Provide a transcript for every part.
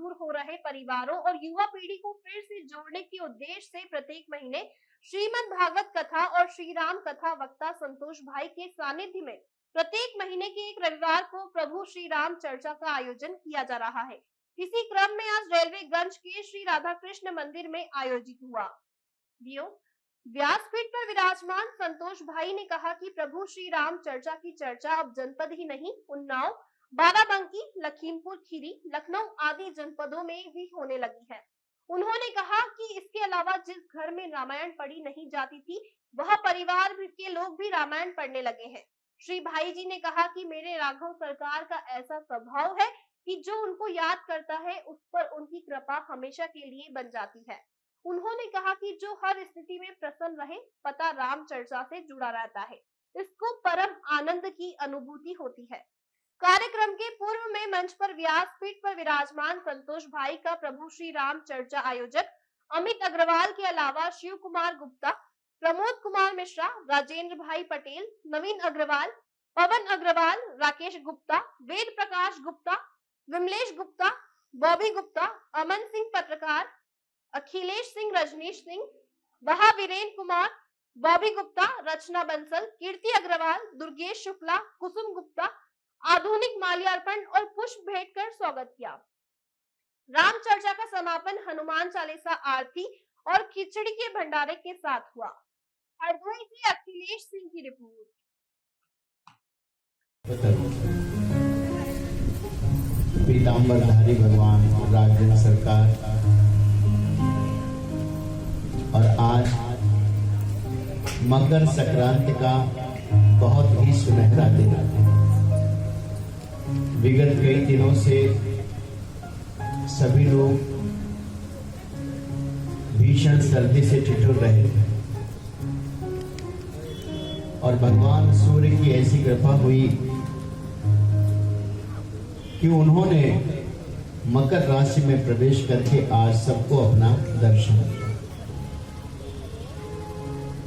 दूर हो रहे परिवारों और युवा पीढ़ी को फिर से जोड़ने के उद्देश्य से प्रत्येक महीने श्रीमद् भागवत कथा और श्री राम कथा वक्ता संतोष भाई के सानिध्य में प्रत्येक महीने के एक रविवार को प्रभु श्री राम चर्चा का आयोजन किया जा रहा है। इसी क्रम में आज रेलवेगंज के श्री राधा कृष्ण मंदिर में आयोजित हुआ। व्यासपीठ पर विराजमान संतोष भाई ने कहा कि प्रभु श्री राम चर्चा की चर्चा अब जनपद ही नहीं, उन्नाव, बाराबंकी, लखीमपुर खीरी, लखनऊ आदि जनपदों में भी होने लगी है। उन्होंने कहा कि इसके अलावा जिस घर में रामायण पढ़ी नहीं जाती थी, वह परिवार के लोग भी रामायण पढ़ने लगे हैं। श्री भाई जी ने कहा कि मेरे राघव सरकार का ऐसा स्वभाव है कि जो उनको याद करता है उस पर उनकी कृपा हमेशा के लिए बन जाती है। उन्होंने कहा कि जो हर स्थिति में प्रसन्न रहे, पता राम चर्चा से जुड़ा रहता है, इसको परम आनंद की अनुभूति होती है। कार्यक्रम के पूर्व में मंच पर व्यासपीठ पर विराजमान संतोष भाई का प्रभु श्री राम चर्चा आयोजक अमित अग्रवाल के अलावा शिव कुमार गुप्ता, प्रमोद कुमार मिश्रा, राजेंद्र भाई पटेल, नवीन अग्रवाल, पवन अग्रवाल, राकेश गुप्ता, वेद प्रकाश गुप्ता, विमलेश गुप्ता, बॉबी गुप्ता, अमन सिंह पत्रकार, अखिलेश सिंह, रजनीश सिंह, वीरेंद्र कुमार, बॉबी गुप्ता, रचना बंसल, कीर्ति अग्रवाल, दुर्गेश शुक्ला, कुसुम गुप्ता, आधुनिक माल्यार्पण और पुष्प भेंट कर स्वागत किया। राम चर्चा का समापन हनुमान चालीसा आरती और खिचड़ी के भंडारे के साथ हुआ। हरदोई से अखिलेश सिंह की रिपोर्ट। पीताम्बरधारी भगवान राजेंद्र सरकार और आज मकर संक्रांति का बहुत ही सुनहरा दिन। विगत कई दिनों से सभी लोग भीषण सर्दी से ठिठुर रहे और भगवान सूर्य की ऐसी कृपा हुई कि उन्होंने मकर राशि में प्रवेश करके आज सबको अपना दर्शन दिया।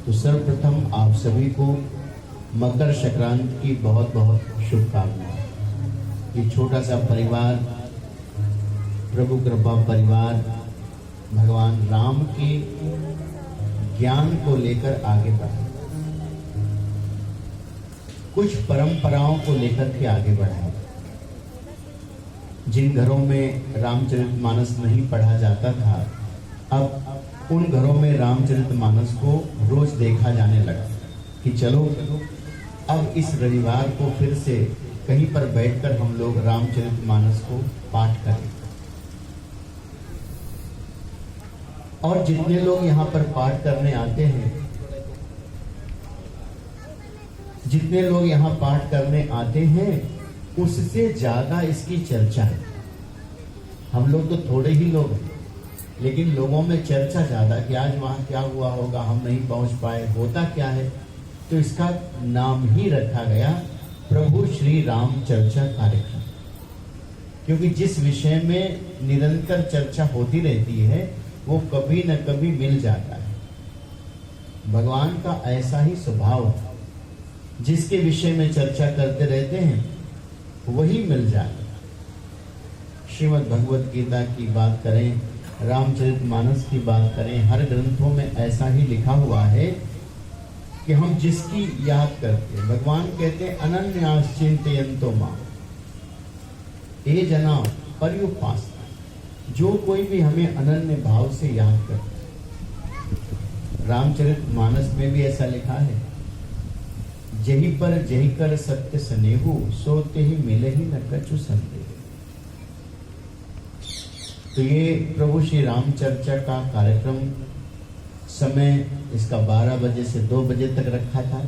तो सर्वप्रथम आप सभी को मकर संक्रांति की बहुत बहुत शुभकामनाएं। ये छोटा सा परिवार, प्रभु कृपा परिवार, भगवान राम के ज्ञान को लेकर आगे बढ़े, कुछ परंपराओं को लेकर के आगे बढ़े। जिन घरों में रामचरितमानस नहीं पढ़ा जाता था, अब उन घरों में रामचरितमानस को रोज देखा जाने लगा कि चलो अब इस रविवार को फिर से कहीं पर बैठकर हम लोग रामचरितमानस को पाठ करें। और जितने लोग यहाँ पर पाठ करने आते हैं, जितने लोग यहाँ पाठ करने आते हैं, उससे ज्यादा इसकी चर्चा है। हम लोग तो थोड़े ही लोग हैं, लेकिन लोगों में चर्चा ज्यादा कि आज वहां क्या हुआ होगा, हम नहीं पहुंच पाए, होता क्या है। तो इसका नाम ही रखा गया प्रभु श्री राम चर्चा कार्यक्रम, क्योंकि जिस विषय में निरंतर चर्चा होती रहती है वो कभी न कभी मिल जाता है। भगवान का ऐसा ही स्वभाव है, जिसके विषय में चर्चा करते रहते हैं वही मिल जाता है। श्रीमद् भगवत गीता की बात करें, रामचरितमानस की बात करें, हर ग्रंथों में ऐसा ही लिखा हुआ है कि हम जिसकी याद करते हैं, भगवान कहते हैं अनन्यास चिंतयन्तो मां, ये जना पर्युपासना, जो कोई भी हमें अनन्य भाव से याद करता है। रामचरितमानस में भी ऐसा लिखा है, जही पर जही कर सत्य स्नेहु, सोते ही मिले ही न कछु संदेह। तो ये प्रभु श्री राम चर्चा का कार्यक्रम समय इसका 12 बजे से 2 बजे तक रखा था।